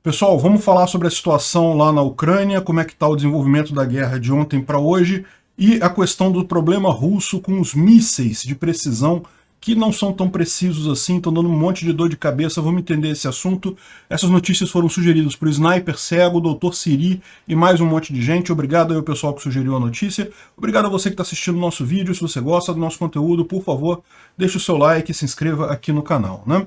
Pessoal, vamos falar sobre a situação lá na Ucrânia, como é que está o desenvolvimento da guerra de ontem para hoje e a questão do problema russo com os mísseis de precisão que não são tão precisos assim, estão dando um monte de dor de cabeça. Vamos entender esse assunto. Essas notícias foram sugeridas por Sniper Cego, Dr. Siri e mais um monte de gente. Obrigado aí ao pessoal que sugeriu a notícia. Obrigado a você que está assistindo o nosso vídeo. Se você gosta do nosso conteúdo, por favor, deixe o seu like e se inscreva aqui no canal, né?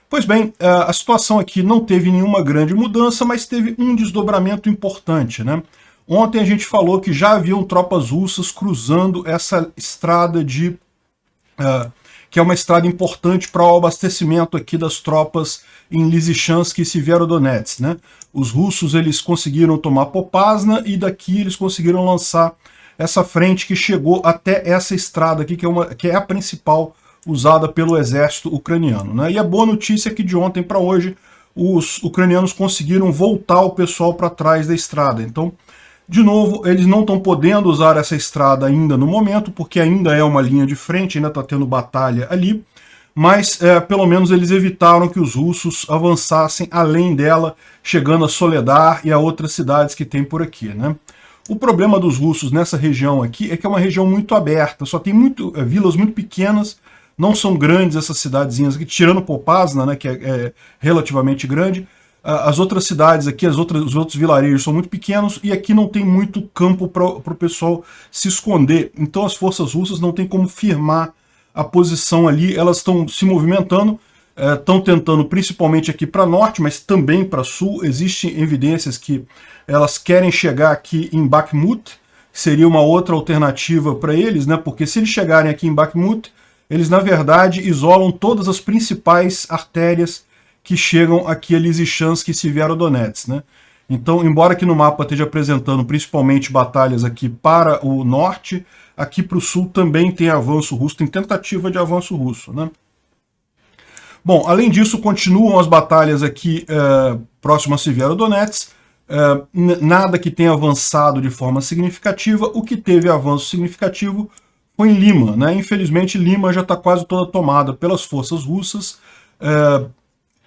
Pois bem, a situação aqui não teve nenhuma grande mudança, mas teve um desdobramento importante, né? Ontem a gente falou que já haviam tropas russas cruzando essa estrada que é uma estrada importante para o abastecimento aqui das tropas em Lysychansk e Severodonetsk, né? Os russos eles conseguiram tomar Popasna e daqui eles conseguiram lançar essa frente que chegou até essa estrada aqui, que é a principal usada pelo exército ucraniano, né? E a boa notícia é que de ontem para hoje os ucranianos conseguiram voltar o pessoal para trás da estrada. Então, de novo, eles não estão podendo usar essa estrada ainda no momento, porque ainda é uma linha de frente, ainda está tendo batalha ali, mas pelo menos eles evitaram que os russos avançassem além dela, chegando a Soledar e a outras cidades que tem por aqui, né? O problema dos russos nessa região aqui é que é uma região muito aberta, só tem vilas muito pequenas. Não são grandes essas cidadezinhas aqui, tirando Popasna, né, que é relativamente grande. As outras cidades aqui, os outros vilarejos são muito pequenos e aqui não tem muito campo para o pessoal se esconder. Então as forças russas não têm como firmar a posição ali, elas estão se movimentando, estão tentando principalmente aqui para norte, mas também para sul. Existem evidências que elas querem chegar aqui em Bakhmut, que seria uma outra alternativa para eles, né, porque se eles chegarem aqui em Bakhmut, eles, na verdade, isolam todas as principais artérias que chegam aqui a Lysychansk e Severodonetsk, né? Então, embora aqui no mapa esteja apresentando principalmente batalhas aqui para o norte, aqui para o sul também tem avanço russo, tem tentativa de avanço russo, né? Bom, além disso, continuam as batalhas aqui próximo a Severodonetsk, nada que tenha avançado de forma significativa. O que teve avanço significativo foi em Lima, né? Infelizmente, Lima já está quase toda tomada pelas forças russas.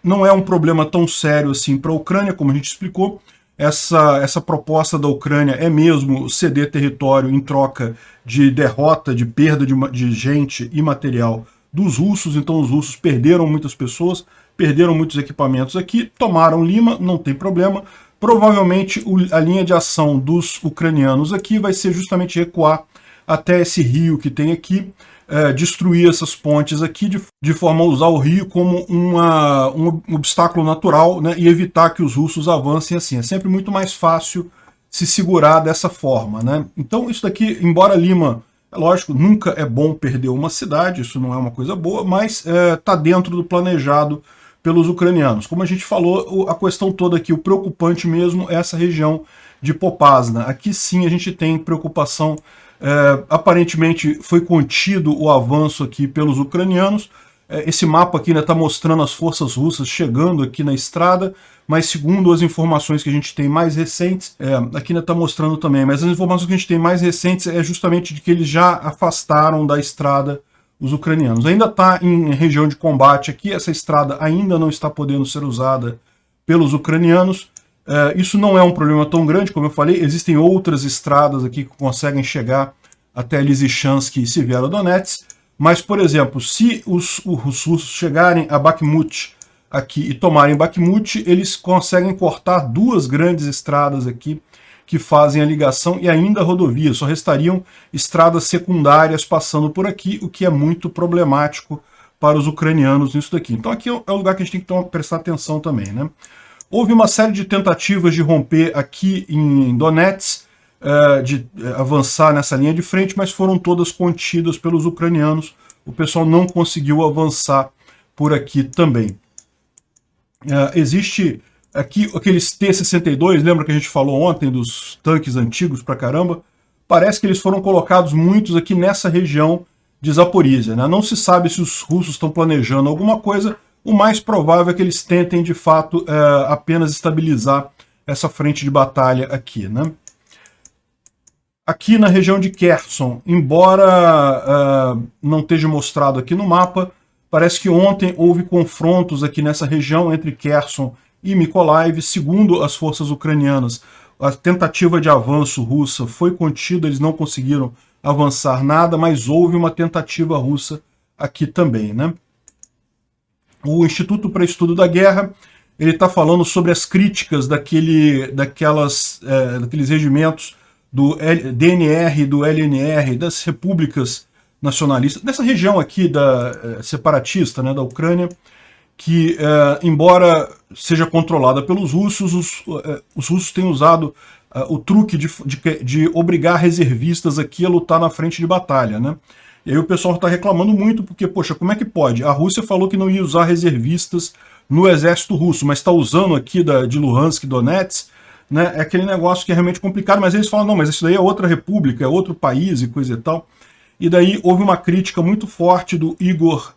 Não é um problema tão sério assim para a Ucrânia, como a gente explicou. Essa proposta da Ucrânia é mesmo ceder território em troca de derrota, de perda de gente e material dos russos. Então os russos perderam muitas pessoas, perderam muitos equipamentos aqui, tomaram Lima, não tem problema. Provavelmente a linha de ação dos ucranianos aqui vai ser justamente recuar até esse rio que tem aqui, destruir essas pontes aqui de forma a usar o rio como um obstáculo natural, né, e evitar que os russos avancem assim. É sempre muito mais fácil se segurar dessa forma, né? Então isso daqui, embora Lima, é lógico, nunca é bom perder uma cidade, isso não é uma coisa boa, mas está dentro do planejado pelos ucranianos. Como a gente falou, a questão toda aqui, o preocupante mesmo é essa região de Popasna. Aqui sim a gente tem preocupação. Aparentemente foi contido o avanço aqui pelos ucranianos. Esse mapa aqui está mostrando as forças russas chegando aqui na estrada, mas segundo as informações que a gente tem mais recentes, aqui ainda está mostrando também, mas as informações que a gente tem mais recentes é justamente de que eles já afastaram da estrada os ucranianos. Ainda está em região de combate aqui, essa estrada ainda não está podendo ser usada pelos ucranianos. Isso não é um problema tão grande, como eu falei, existem outras estradas aqui que conseguem chegar até Lysychansk e Severodonetsk, mas, por exemplo, se os russos chegarem a Bakhmut aqui e tomarem Bakhmut, eles conseguem cortar duas grandes estradas aqui que fazem a ligação e ainda rodovias, só restariam estradas secundárias passando por aqui, o que é muito problemático para os ucranianos nisso daqui. Então aqui é o lugar que a gente tem que prestar atenção também, né? Houve uma série de tentativas de romper aqui em Donetsk, de avançar nessa linha de frente, mas foram todas contidas pelos ucranianos. O pessoal não conseguiu avançar por aqui também. Existe aqui aqueles T-62, lembra que a gente falou ontem dos tanques antigos pra caramba? Parece que eles foram colocados muitos aqui nessa região de Zaporizhia, né? Não se sabe se os russos estão planejando alguma coisa. O mais provável é que eles tentem, de fato, apenas estabilizar essa frente de batalha aqui, né? Aqui na região de Kherson, embora não esteja mostrado aqui no mapa, parece que ontem houve confrontos aqui nessa região entre Kherson e Mykolaiv. Segundo as forças ucranianas, a tentativa de avanço russa foi contida, eles não conseguiram avançar nada, mas houve uma tentativa russa aqui também, né? O Instituto para Estudo da Guerra, ele está falando sobre as críticas daqueles regimentos do DNR e do LNR, das repúblicas nacionalistas, dessa região aqui separatista, né, da Ucrânia, que, embora seja controlada pelos russos, os russos têm usado o truque de obrigar reservistas aqui a lutar na frente de batalha, né? E aí o pessoal está reclamando muito, porque, poxa, como é que pode? A Rússia falou que não ia usar reservistas no exército russo, mas está usando aqui de Luhansk e Donetsk, né? É aquele negócio que é realmente complicado, mas eles falam, não, mas isso daí é outra república, é outro país e coisa e tal. E daí houve uma crítica muito forte do Igor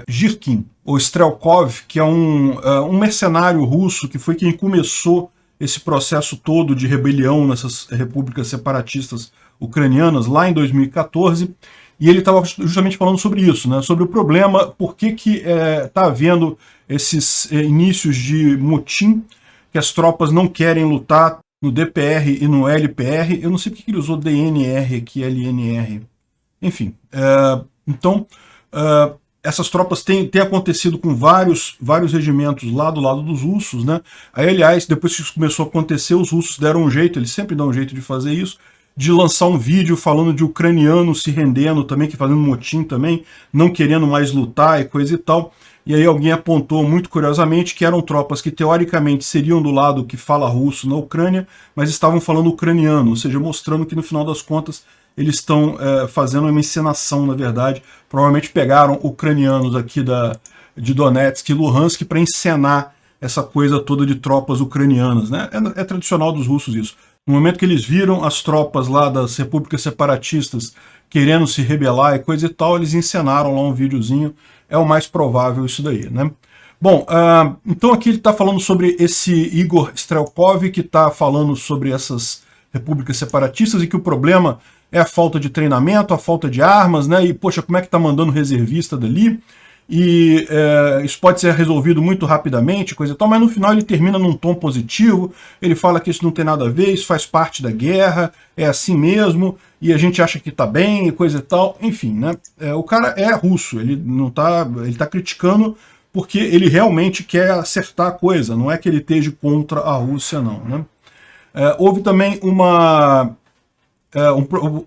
Girkin, ou Strelkov, que é um mercenário russo, que foi quem começou esse processo todo de rebelião nessas repúblicas separatistas ucranianas lá em 2014, e ele estava justamente falando sobre isso, né, sobre o problema, por que está havendo esses inícios de motim, que as tropas não querem lutar no DPR e no LPR. Eu não sei porque ele usou DNR aqui, LNR. Enfim, então essas tropas têm acontecido com vários regimentos lá do lado dos russos, né? Aí, aliás, depois que isso começou a acontecer, os russos deram um jeito, eles sempre dão um jeito de fazer isso, de lançar um vídeo falando de ucranianos se rendendo também, que fazendo motim também, não querendo mais lutar e coisa e tal. E aí alguém apontou, muito curiosamente, que eram tropas que teoricamente seriam do lado que fala russo na Ucrânia, mas estavam falando ucraniano, ou seja, mostrando que no final das contas eles estão fazendo uma encenação, na verdade. Provavelmente pegaram ucranianos aqui de Donetsk e Luhansk para encenar essa coisa toda de tropas ucranianas, né? É tradicional dos russos isso. No momento que eles viram as tropas lá das repúblicas separatistas querendo se rebelar e coisa e tal, eles encenaram lá um videozinho. É o mais provável isso daí, né? Bom, então aqui ele está falando sobre esse Igor Strelkov, que está falando sobre essas repúblicas separatistas e que o problema é a falta de treinamento, a falta de armas, né? E, poxa, como é que está mandando reservista dali? E isso pode ser resolvido muito rapidamente, coisa e tal, mas no final ele termina num tom positivo, ele fala que isso não tem nada a ver, isso faz parte da guerra, é assim mesmo, e a gente acha que está bem, e coisa e tal, enfim, né? O cara é russo, ele tá criticando porque ele realmente quer acertar a coisa, não é que ele esteja contra a Rússia, não, né? Houve também o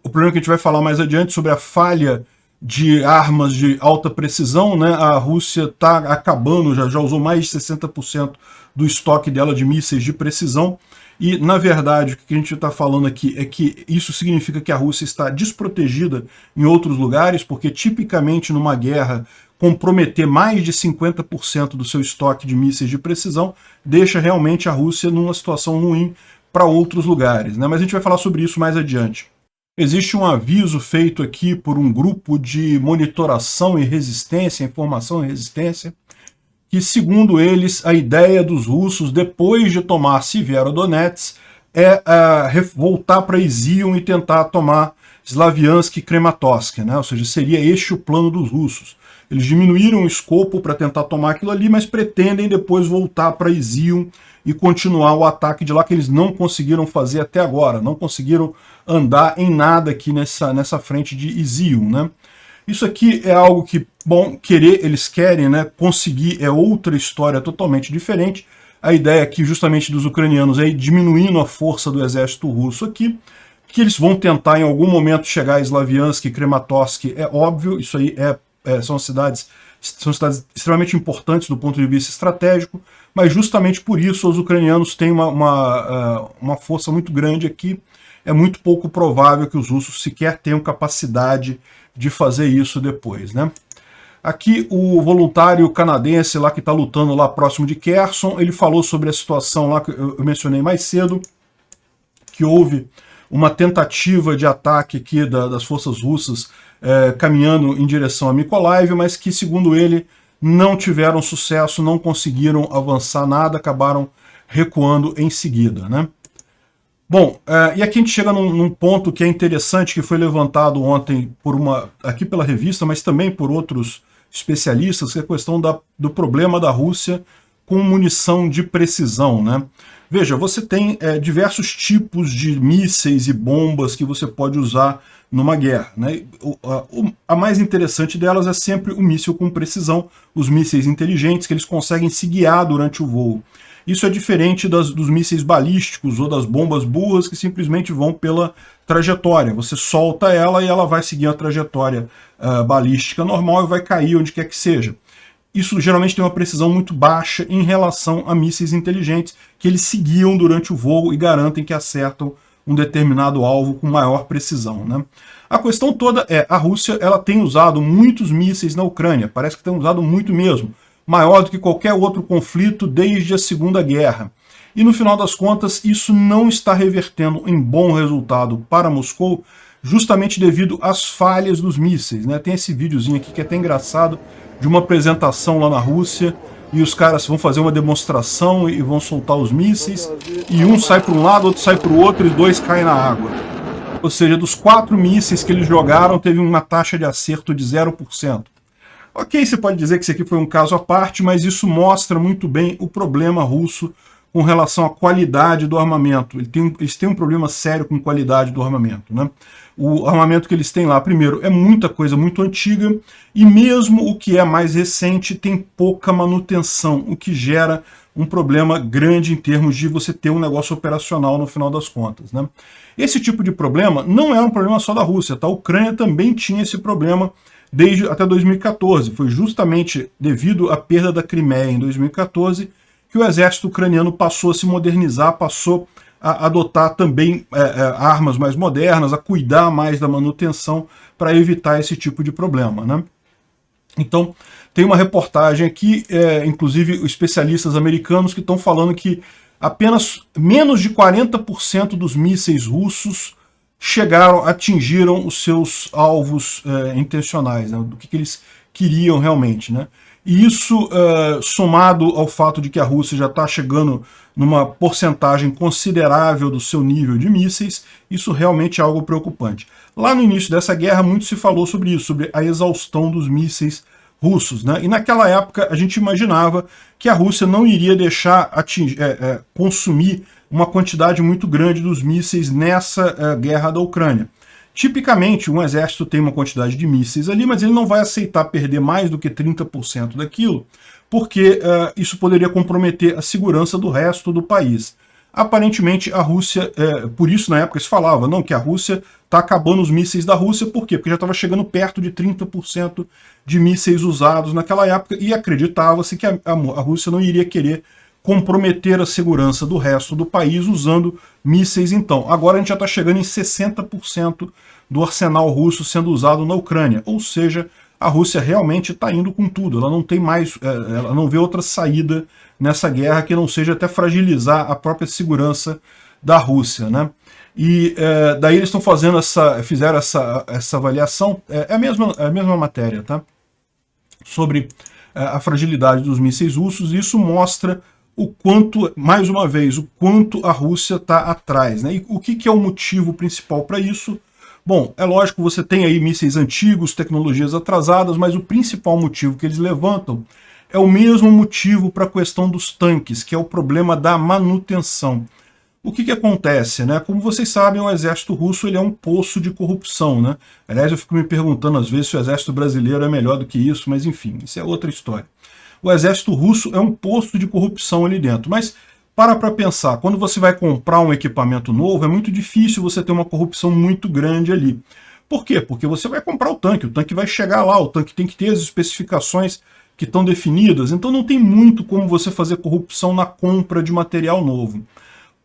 problema que a gente vai falar mais adiante sobre a falha de armas de alta precisão, né? A Rússia está acabando, já usou mais de 60% do estoque dela de mísseis de precisão, e na verdade o que a gente está falando aqui é que isso significa que a Rússia está desprotegida em outros lugares, porque tipicamente numa guerra comprometer mais de 50% do seu estoque de mísseis de precisão deixa realmente a Rússia numa situação ruim para outros lugares, né? Mas a gente vai falar sobre isso mais adiante. Existe um aviso feito aqui por um grupo de monitoração e resistência, informação e resistência, que, segundo eles, a ideia dos russos, depois de tomar Severodonetsk, é voltar para Izium e tentar tomar Slaviansk e Kramatorsk, né? Ou seja, seria este o plano dos russos. Eles diminuíram o escopo para tentar tomar aquilo ali, mas pretendem depois voltar para Izium e continuar o ataque de lá, que eles não conseguiram fazer até agora, não conseguiram andar em nada aqui nessa frente de Izium, né? Isso aqui é algo que, bom, eles querem, né? Conseguir é outra história totalmente diferente. A ideia aqui, justamente, dos ucranianos é ir diminuindo a força do exército russo aqui, que eles vão tentar em algum momento chegar a Slaviansk e Kramatorsk, é óbvio, isso aí são cidades extremamente importantes do ponto de vista estratégico, mas justamente por isso os ucranianos têm uma força muito grande aqui. É muito pouco provável que os russos sequer tenham capacidade de fazer isso depois, né? Aqui o voluntário canadense lá que está lutando lá próximo de Kherson, ele falou sobre a situação lá que eu mencionei mais cedo, que houve uma tentativa de ataque aqui das forças russas caminhando em direção a Mykolaiv, mas que, segundo ele, não tiveram sucesso, não conseguiram avançar nada, acabaram recuando em seguida, né? Bom, e aqui a gente chega num ponto que é interessante, que foi levantado ontem aqui pela revista, mas também por outros especialistas, que é a questão do problema da Rússia com munição de precisão, né? Veja, você tem diversos tipos de mísseis e bombas que você pode usar numa guerra, né? A mais interessante delas é sempre o míssil com precisão, os mísseis inteligentes, que eles conseguem se guiar durante o voo. Isso é diferente dos mísseis balísticos ou das bombas burras que simplesmente vão pela trajetória. Você solta ela e ela vai seguir a trajetória balística normal e vai cair onde quer que seja. Isso geralmente tem uma precisão muito baixa em relação a mísseis inteligentes, que eles se guiam durante o voo e garantem que acertam um determinado alvo com maior precisão, né? A questão toda é, a Rússia ela tem usado muitos mísseis na Ucrânia, parece que tem usado muito mesmo, maior do que qualquer outro conflito desde a Segunda Guerra. E no final das contas, isso não está revertendo em bom resultado para Moscou, justamente devido às falhas dos mísseis, né? Tem esse videozinho aqui que é até engraçado, de uma apresentação lá na Rússia, e os caras vão fazer uma demonstração e vão soltar os mísseis, e um sai para um lado, outro sai para o outro, e dois caem na água. Ou seja, dos 4 mísseis que eles jogaram, teve uma taxa de acerto de 0%. Ok, você pode dizer que isso aqui foi um caso à parte, mas isso mostra muito bem o problema russo com relação à qualidade do armamento. Eles têm um problema sério com qualidade do armamento, né? O armamento que eles têm lá, primeiro, é muita coisa muito antiga, e mesmo o que é mais recente tem pouca manutenção, o que gera um problema grande em termos de você ter um negócio operacional no final das contas, né? Esse tipo de problema não é um problema só da Rússia, tá? A Ucrânia também tinha esse problema desde até 2014. Foi justamente devido à perda da Crimeia em 2014 que o exército ucraniano passou a se modernizar, passou a adotar também armas mais modernas, a cuidar mais da manutenção para evitar esse tipo de problema, né? Então, tem uma reportagem aqui, inclusive especialistas americanos que estão falando que apenas menos de 40% dos mísseis russos atingiram os seus alvos intencionais, né, do que eles queriam realmente, né? E isso, somado ao fato de que a Rússia já está chegando numa porcentagem considerável do seu nível de mísseis, isso realmente é algo preocupante. Lá no início dessa guerra, muito se falou sobre isso, sobre a exaustão dos mísseis russos, né? E naquela época a gente imaginava que a Rússia não iria deixar consumir uma quantidade muito grande dos mísseis nessa guerra da Ucrânia. Tipicamente, um exército tem uma quantidade de mísseis ali, mas ele não vai aceitar perder mais do que 30% daquilo, porque isso poderia comprometer a segurança do resto do país. Aparentemente, a Rússia, por isso na época se falava, não, que a Rússia está acabando os mísseis da Rússia, por quê? Porque já estava chegando perto de 30% de mísseis usados naquela época, e acreditava-se que a Rússia não iria querer comprometer a segurança do resto do país usando mísseis então. Agora a gente já está chegando em 60% do arsenal russo sendo usado na Ucrânia, ou seja, a Rússia realmente está indo com tudo, ela não tem mais, ela não vê outra saída nessa guerra que não seja até fragilizar a própria segurança da Rússia, né? E daí eles estão fazendo fizeram essa avaliação, é a mesma matéria, tá? Sobre a fragilidade dos mísseis russos, e isso mostra o quanto, mais uma vez, o quanto a Rússia está atrás, né? E o que é o motivo principal para isso? Bom, é lógico, você tem aí mísseis antigos, tecnologias atrasadas, mas o principal motivo que eles levantam é o mesmo motivo para a questão dos tanques, que é o problema da manutenção. O que acontece, né? Como vocês sabem, o exército russo ele é um poço de corrupção, né? Aliás, eu fico me perguntando às vezes se o exército brasileiro é melhor do que isso, mas enfim, isso é outra história. O exército russo é um poço de corrupção ali dentro, mas para pensar, quando você vai comprar um equipamento novo, é muito difícil você ter uma corrupção muito grande ali. Por quê? Porque você vai comprar o tanque vai chegar lá, o tanque tem que ter as especificações que estão definidas, então não tem muito como você fazer corrupção na compra de material novo.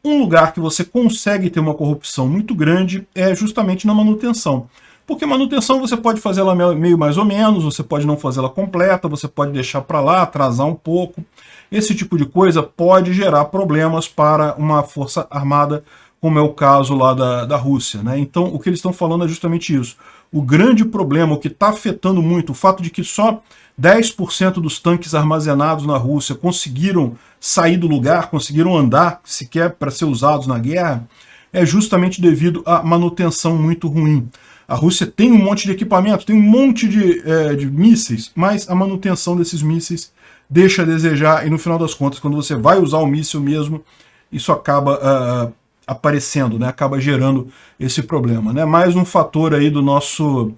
Um lugar que você consegue ter uma corrupção muito grande é justamente na manutenção. Porque manutenção você pode fazer ela meio mais ou menos, você pode não fazer ela completa, você pode deixar para lá, atrasar um pouco. Esse tipo de coisa pode gerar problemas para uma força armada, como é o caso lá da Rússia, né? Então o que eles estão falando é justamente isso. O grande problema, o que está afetando muito, o fato de que só 10% dos tanques armazenados na Rússia conseguiram sair do lugar, conseguiram andar sequer para ser usados na guerra, é justamente devido à manutenção muito ruim. A Rússia tem um monte de equipamento, tem um monte de mísseis, mas a manutenção desses mísseis deixa a desejar, e no final das contas, quando você vai usar o míssil mesmo, isso acaba aparecendo, né? Acaba gerando esse problema, né? Mais um fator aí do nosso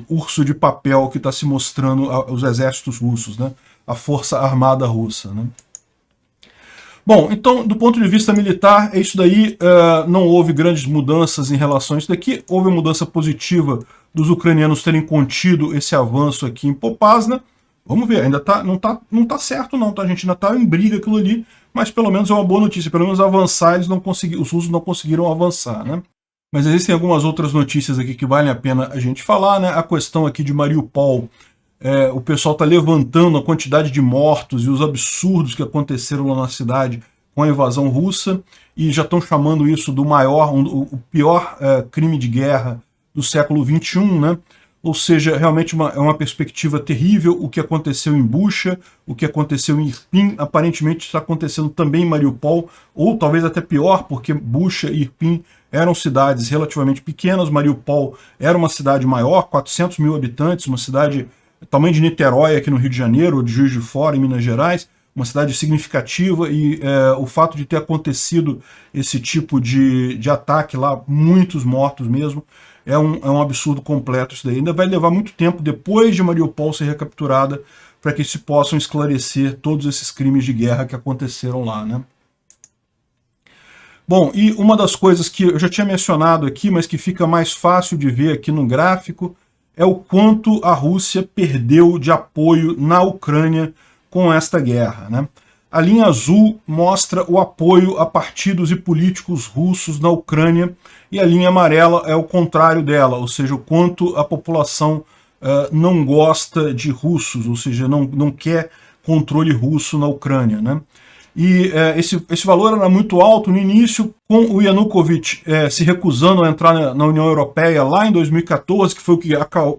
urso de papel que está se mostrando aos exércitos russos, né? A força armada russa, né? Bom, então, do ponto de vista militar, é isso daí. Não houve grandes mudanças em relação a isso daqui. Houve uma mudança positiva dos ucranianos terem contido esse avanço aqui em Popasna. Vamos ver, ainda não tá certo não, tá? A gente ainda tá em briga aquilo ali, mas pelo menos é uma boa notícia. Pelo menos avançar, os russos não conseguiram avançar, né? Mas existem algumas outras notícias aqui que valem a pena a gente falar, né? A questão aqui de Mariupol. O pessoal está levantando a quantidade de mortos e os absurdos que aconteceram lá na cidade com a invasão russa, e já estão chamando isso do o pior crime de guerra do século XXI, né? Ou seja, realmente é uma perspectiva terrível o que aconteceu em Bucha, o que aconteceu em Irpin, aparentemente está acontecendo também em Mariupol, ou talvez até pior, porque Bucha e Irpin eram cidades relativamente pequenas, Mariupol era uma cidade maior, 400 mil habitantes, uma cidade tamanho de Niterói aqui no Rio de Janeiro, ou de Juiz de Fora, em Minas Gerais, uma cidade significativa, e o fato de ter acontecido esse tipo de ataque lá, muitos mortos mesmo, é um absurdo completo isso daí. Ainda vai levar muito tempo depois de Mariupol ser recapturada para que se possam esclarecer todos esses crimes de guerra que aconteceram lá, né? Bom, e uma das coisas que eu já tinha mencionado aqui, mas que fica mais fácil de ver aqui no gráfico, é o quanto a Rússia perdeu de apoio na Ucrânia com esta guerra, né? A linha azul mostra o apoio a partidos e políticos russos na Ucrânia, e a linha amarela é o contrário dela, ou seja, o quanto a população não gosta de russos, ou seja, não quer controle russo na Ucrânia, né? E esse valor era muito alto no início, com o Yanukovych se recusando a entrar na União Europeia lá em 2014, que foi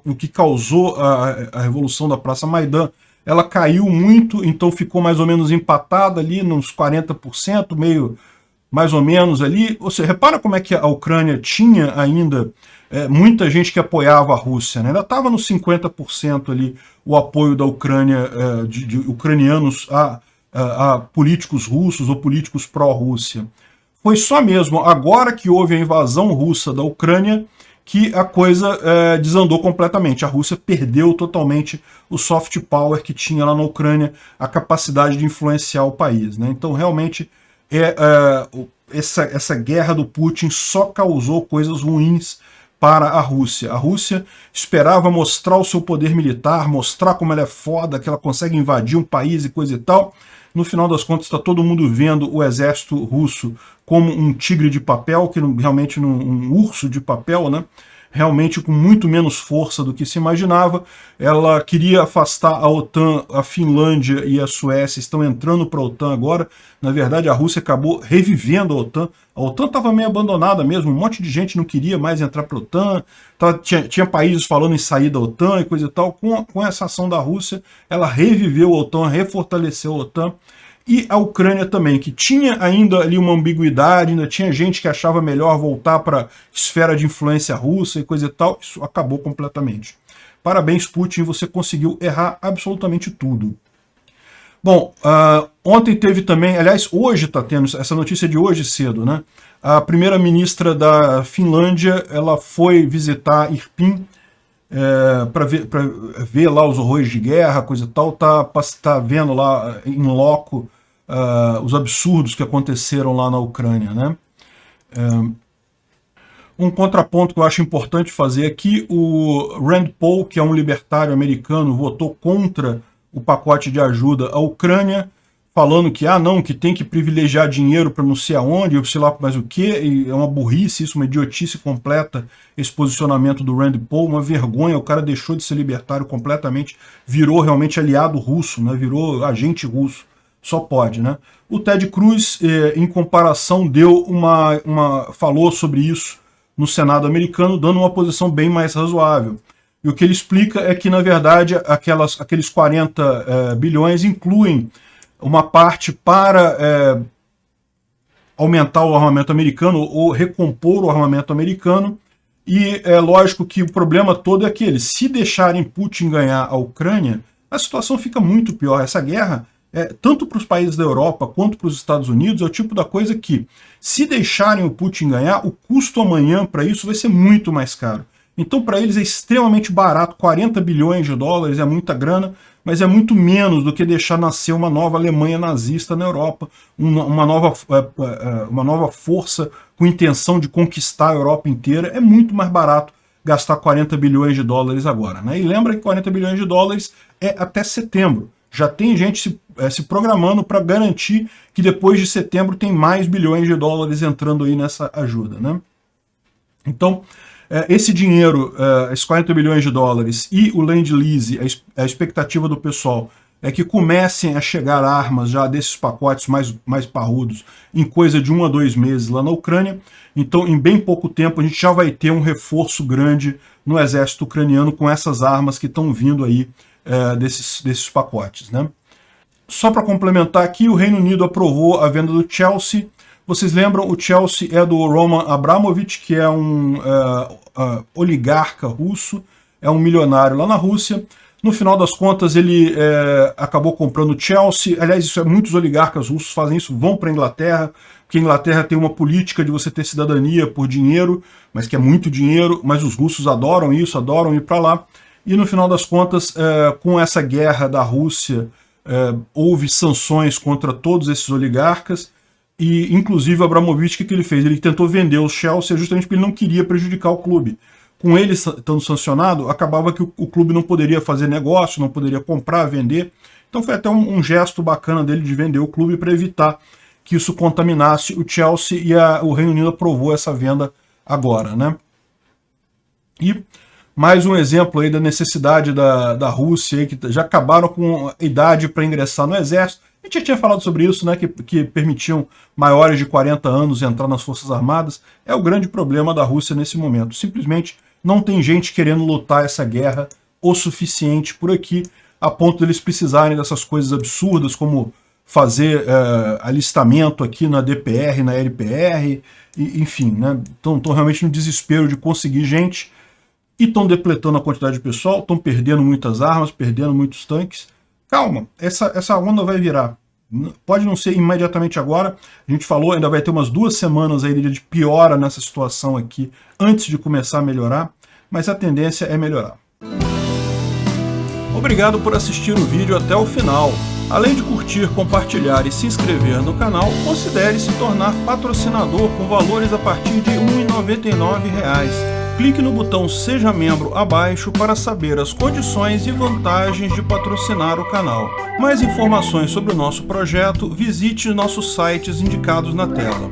o que causou a revolução da Praça Maidan. Ela caiu muito, então ficou mais ou menos empatada ali, nos 40%, meio mais ou menos ali. Você repara como é que a Ucrânia tinha ainda muita gente que apoiava a Rússia, né? Ainda estava nos 50% ali o apoio da Ucrânia, de ucranianos a políticos russos ou políticos pró-Rússia. Foi só mesmo agora que houve a invasão russa da Ucrânia que a coisa desandou completamente. A Rússia perdeu totalmente o soft power que tinha lá na Ucrânia, a capacidade de influenciar o país, né? Então, realmente, essa guerra do Putin só causou coisas ruins para a Rússia. A Rússia esperava mostrar o seu poder militar, mostrar como ela é foda, que ela consegue invadir um país e coisa e tal. No final das contas, está todo mundo vendo o exército russo como um tigre de papel, que realmente um urso de papel, né? Realmente com muito menos força do que se imaginava. Ela queria afastar a OTAN, a Finlândia e a Suécia estão entrando para a OTAN agora. Na verdade, a Rússia acabou revivendo a OTAN. A OTAN estava meio abandonada mesmo, um monte de gente não queria mais entrar para a OTAN, tinha países falando em sair da OTAN e coisa e tal. Com essa ação da Rússia, ela reviveu a OTAN, refortaleceu a OTAN. E a Ucrânia também, que tinha ainda ali uma ambiguidade, ainda tinha gente que achava melhor voltar para a esfera de influência russa e coisa e tal, isso acabou completamente. Parabéns, Putin, você conseguiu errar absolutamente tudo. Bom, ontem teve também, aliás, hoje está tendo, essa notícia de hoje cedo, né? A primeira-ministra da Finlândia, ela foi visitar Irpin, para ver lá os horrores de guerra, coisa e tal, tá vendo lá em loco os absurdos que aconteceram lá na Ucrânia, né? Um contraponto que eu acho importante fazer aqui, o Rand Paul, que é um libertário americano, votou contra o pacote de ajuda à Ucrânia, falando que, que tem que privilegiar dinheiro para não sei aonde, eu sei lá mais o que, e é uma burrice isso, uma idiotice completa, esse posicionamento do Rand Paul, uma vergonha, o cara deixou de ser libertário completamente, virou realmente aliado russo, né, virou agente russo, só pode, né. O Ted Cruz, em comparação, falou sobre isso no Senado americano, dando uma posição bem mais razoável. E o que ele explica é que, na verdade, aqueles 40 bilhões incluem uma parte para aumentar o armamento americano ou recompor o armamento americano, e é lógico que o problema todo é aquele: se deixarem Putin ganhar a Ucrânia, a situação fica muito pior. Essa guerra, tanto para os países da Europa quanto para os Estados Unidos, é o tipo da coisa que, se deixarem o Putin ganhar, o custo amanhã para isso vai ser muito mais caro. Então, para eles é extremamente barato, 40 bilhões de dólares é muita grana, mas é muito menos do que deixar nascer uma nova Alemanha nazista na Europa, uma nova força com intenção de conquistar a Europa inteira. É muito mais barato gastar 40 bilhões de dólares agora, né? E lembra que 40 bilhões de dólares é até setembro. Já tem gente se programando para garantir que depois de setembro tem mais bilhões de dólares entrando aí nessa ajuda, né? Então, esse dinheiro, esses 40 bilhões de dólares e o Land Lease, a expectativa do pessoal é que comecem a chegar armas já desses pacotes mais parrudos em coisa de 1 a 2 meses lá na Ucrânia. Então, em bem pouco tempo, a gente já vai ter um reforço grande no exército ucraniano com essas armas que estão vindo aí desses pacotes, né? Só para complementar aqui, o Reino Unido aprovou a venda do Chelsea. Vocês lembram, o Chelsea é do Roman Abramovich, que é um oligarca russo, é um milionário lá na Rússia. No final das contas, ele acabou comprando o Chelsea. Aliás, muitos oligarcas russos fazem isso, vão para a Inglaterra, porque a Inglaterra tem uma política de você ter cidadania por dinheiro, mas que é muito dinheiro, mas os russos adoram isso, adoram ir para lá. E no final das contas, com essa guerra da Rússia, houve sanções contra todos esses oligarcas, e inclusive o Abramovich, o que ele fez? Ele tentou vender o Chelsea justamente porque ele não queria prejudicar o clube. Com ele estando sancionado, acabava que o clube não poderia fazer negócio, não poderia comprar, vender. Então foi até um gesto bacana dele de vender o clube para evitar que isso contaminasse o Chelsea, e o Reino Unido aprovou essa venda agora, né? E mais um exemplo aí da necessidade da Rússia, aí, que já acabaram com a idade para ingressar no exército. A gente já tinha falado sobre isso, né, que permitiam maiores de 40 anos entrar nas Forças Armadas. É o grande problema da Rússia nesse momento. Simplesmente não tem gente querendo lutar essa guerra o suficiente por aqui, a ponto de eles precisarem dessas coisas absurdas, como fazer alistamento aqui na DPR, na LPR, enfim, né? Estão realmente no desespero de conseguir gente, e estão depletando a quantidade de pessoal, estão perdendo muitas armas, perdendo muitos tanques. Calma, essa onda vai virar. Pode não ser imediatamente agora, a gente falou, ainda vai ter umas 2 semanas aí de piora nessa situação aqui, antes de começar a melhorar, mas a tendência é melhorar. Obrigado por assistir o vídeo até o final. Além de curtir, compartilhar e se inscrever no canal, considere se tornar patrocinador com valores a partir de R$ 1,99. Clique no botão Seja Membro abaixo para saber as condições e vantagens de patrocinar o canal. Mais informações sobre o nosso projeto, visite nossos sites indicados na tela.